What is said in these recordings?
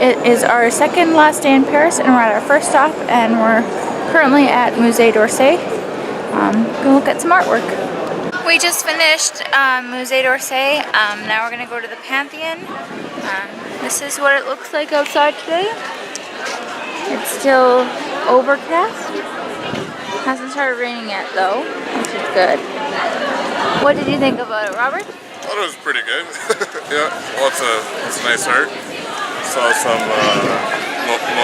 It is our second last day in Paris, and we're at our first stop, and we're currently at Musee D'Orsay. Gonna look at some artwork. We just finished Musee D'Orsay. Now we're gonna go to the Pantheon. This is what it looks like outside today. It's still overcast. Hasn't started raining yet though, which is good. What did you think about it, Robert? I thought it was pretty good. Yeah, lots of nice art. Saw some Monet.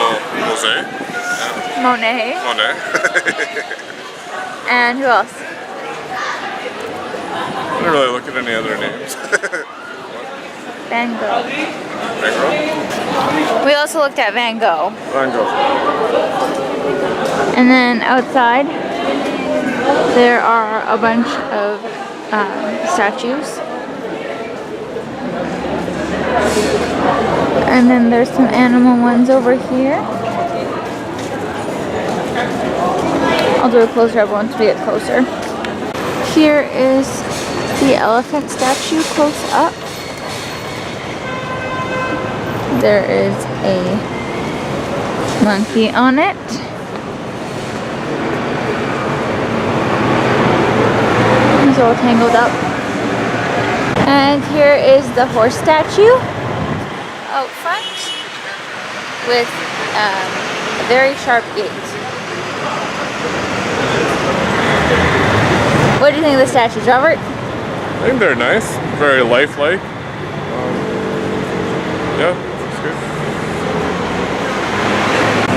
Yeah. Monet. Monet. And who else? I didn't really look at any other names. Van Gogh. Van Gogh? We also looked at Van Gogh. Van Gogh. And then outside, there are a bunch of statues. And then there's some animal ones over here. I'll do a closer up once we get closer. Here is the elephant statue close up. There is a monkey on it. It's all tangled up. And here is the horse statue out front with a very sharp gate. What do you think of the statues, Robert? I think they're nice, very lifelike. Yeah, it's good.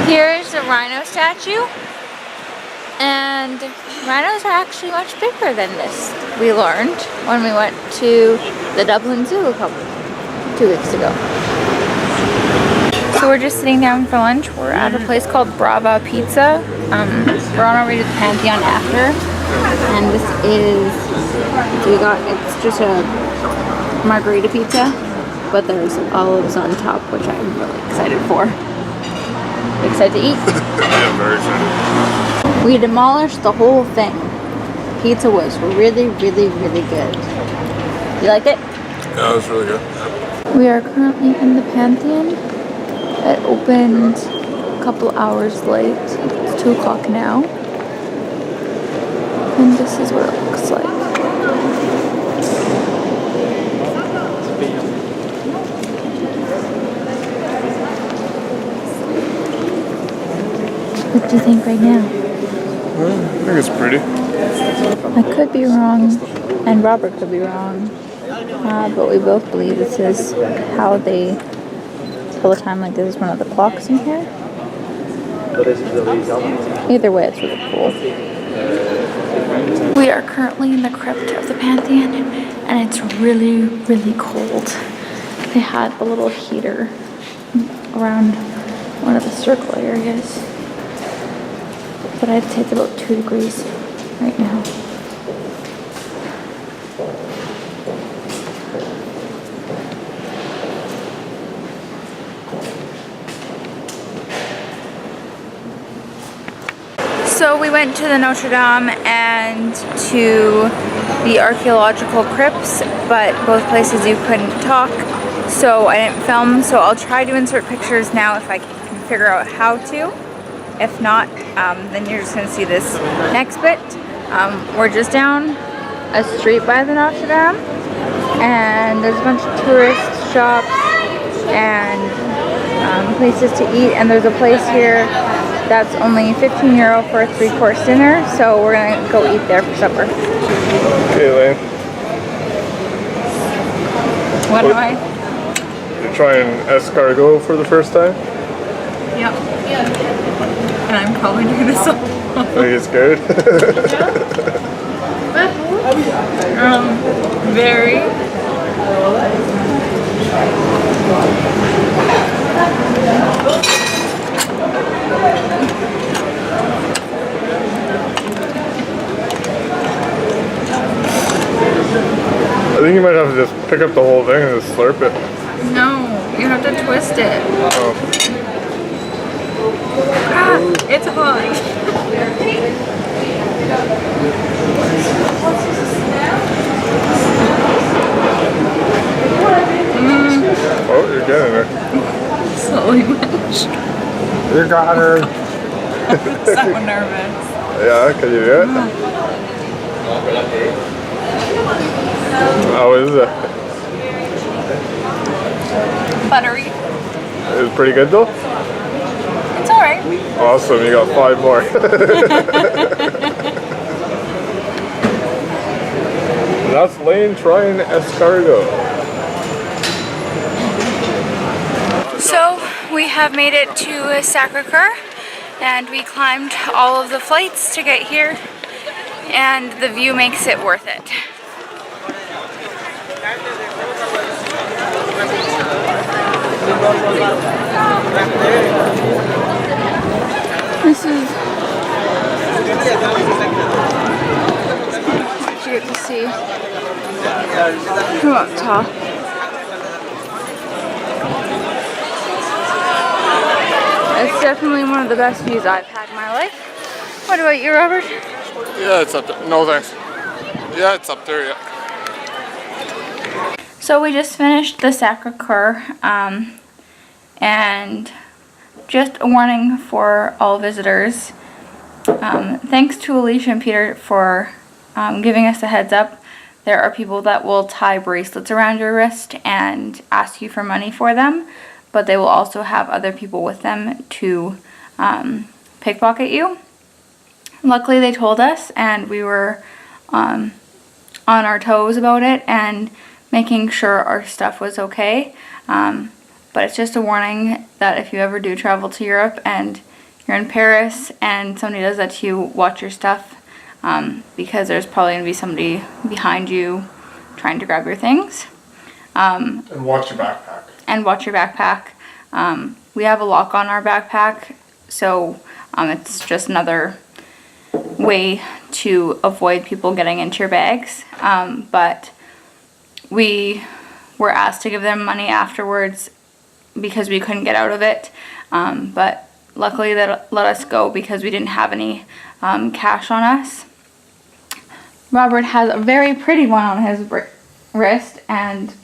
Here is the rhino statue, and rhinos are actually much bigger than this. We learned when we went to the Dublin Zoo 2 weeks ago. So we're just sitting down for lunch. We're at a place called Brava Pizza. We're on our way to the Pantheon after. And this is, it's just a margarita pizza, but there's olives on top, which I'm really excited for. Excited to eat? Yeah, very excited. We demolished the whole thing. Pizza was really, really, really good. You liked it? Yeah, it was really good. We are currently in the Pantheon. It opened a couple hours late. It's 2 o'clock now. And this is what it looks like. What do you think right now? I think it's pretty. I could be wrong, and Robert could be wrong, but we both believe this is how they tell the time. Like, this is one of the clocks in here. Either way, it's really cool. We are currently in the crypt of the Pantheon, and it's really, really cold. They had a little heater around one of the circle areas, but I'd say it's about 2 degrees right now. So we went to the Notre Dame and to the archaeological crypts, but both places you couldn't talk, so I didn't film. So I'll try to insert pictures now if I can figure out how to. If not, then you're just going to see this next bit. We're just down a street by the Notre Dame, and there's a bunch of tourist shops and places to eat, and there's a place here that's only €15 for a 3-course dinner, so we're gonna go eat there for supper. Okay, Lane. What am I? You're trying escargot for the first time? Yep. And I'm probably doing this all. Are you scared? Very. I think you might have to just pick up the whole thing and just slurp it. No, you have to twist it. Oh. Ah, it's hot. Oh, you're getting there. Slowly. fully wrench. You got her. So nervous. Yeah, can you do it? How is it? Buttery. It's pretty good though? It's alright. Awesome, you got 5 more. That's Lane trying escargot. So we have made it to Sacre Coeur, and we climbed all of the flights to get here, and the view makes it worth it. This is what you get to see from up top. It's definitely one of the best views I've had in my life. What about you, Robert? Yeah, it's up there. No thanks. Yeah, it's up there, yeah. So we just finished the Sacre Coeur, and just a warning for all visitors. Thanks to Alicia and Peter for giving us a heads up. There are people that will tie bracelets around your wrist and ask you for money for them, but they will also have other people with them to pickpocket you. Luckily they told us, and we were on our toes about it and making sure our stuff was okay. But it's just a warning that if you ever do travel to Europe and you're in Paris and somebody does that to you, watch your stuff, because there's probably going to be somebody behind you trying to grab your things. And watch your backpack. And watch your backpack. We have a lock on our backpack, so it's just another way to avoid people getting into your bags. But we were asked to give them money afterwards because we couldn't get out of it. But luckily they let us go because we didn't have any cash on us. Robert has a very pretty one on his wrist, and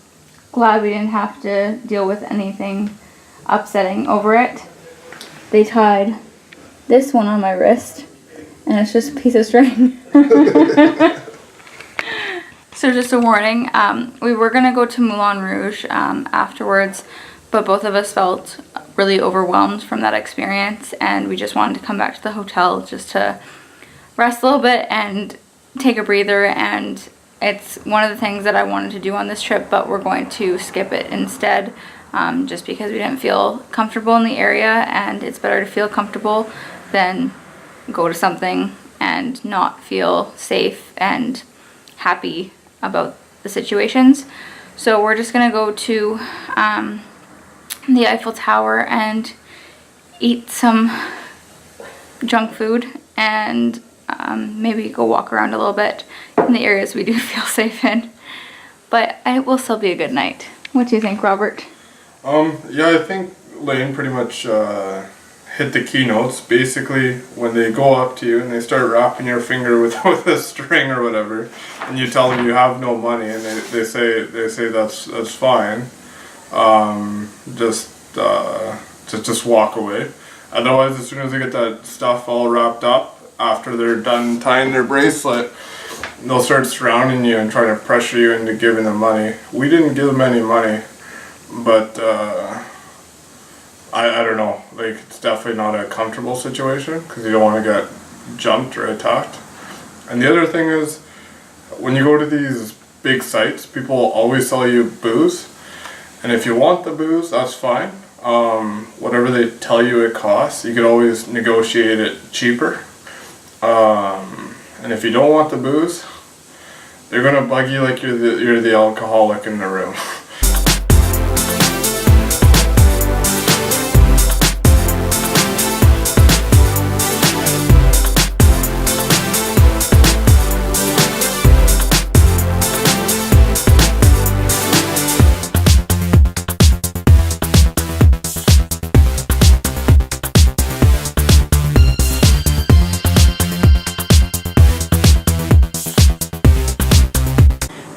glad we didn't have to deal with anything upsetting over it. They tied this one on my wrist, and it's just a piece of string. So just a warning, we were going to go to Moulin Rouge afterwards, but both of us felt really overwhelmed from that experience, and we just wanted to come back to the hotel just to rest a little bit and take a breather. And it's one of the things that I wanted to do on this trip, but we're going to skip it instead, just because we didn't feel comfortable in the area, and it's better to feel comfortable than go to something and not feel safe and happy about the situations. So we're just gonna go to the Eiffel Tower and eat some junk food, and maybe go walk around a little bit in the areas we do feel safe in. But it will still be a good night. What do you think, Robert? Yeah, I think Lane pretty much hit the keynotes. Basically, when they go up to you and they start wrapping your finger with a string or whatever, and you tell them you have no money, and they say that's fine. Just walk away. Otherwise, as soon as they get that stuff all wrapped up, after they're done tying their bracelet, they'll start surrounding you and trying to pressure you into giving them money. We didn't give them any money, but I don't know, like, it's definitely not a comfortable situation because you don't want to get jumped or attacked. And the other thing is, when you go to these big sites, people always sell you booze, and if you want the booze, that's fine. Whatever they tell you it costs, you could always negotiate it cheaper. And if you don't want the booze, they're gonna bug you like you're the alcoholic in the room.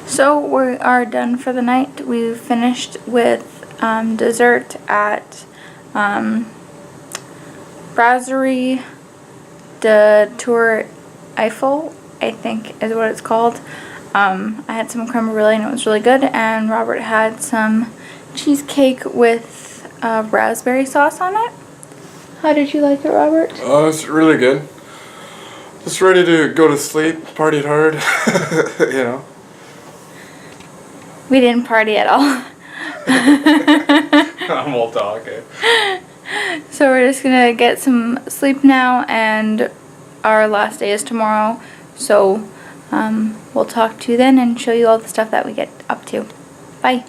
So we are done for the night. We finished with dessert at Brasserie de Tour Eiffel, I think is what it's called. I had some creme brulee and it was really good, and Robert had some cheesecake with raspberry sauce on it. How did you like it, Robert? It's really good. Just ready to go to sleep, partied hard, you know. We didn't party at all. I'm all talking. So we're just gonna get some sleep now, and our last day is tomorrow. So we'll talk to you then and show you all the stuff that we get up to. Bye.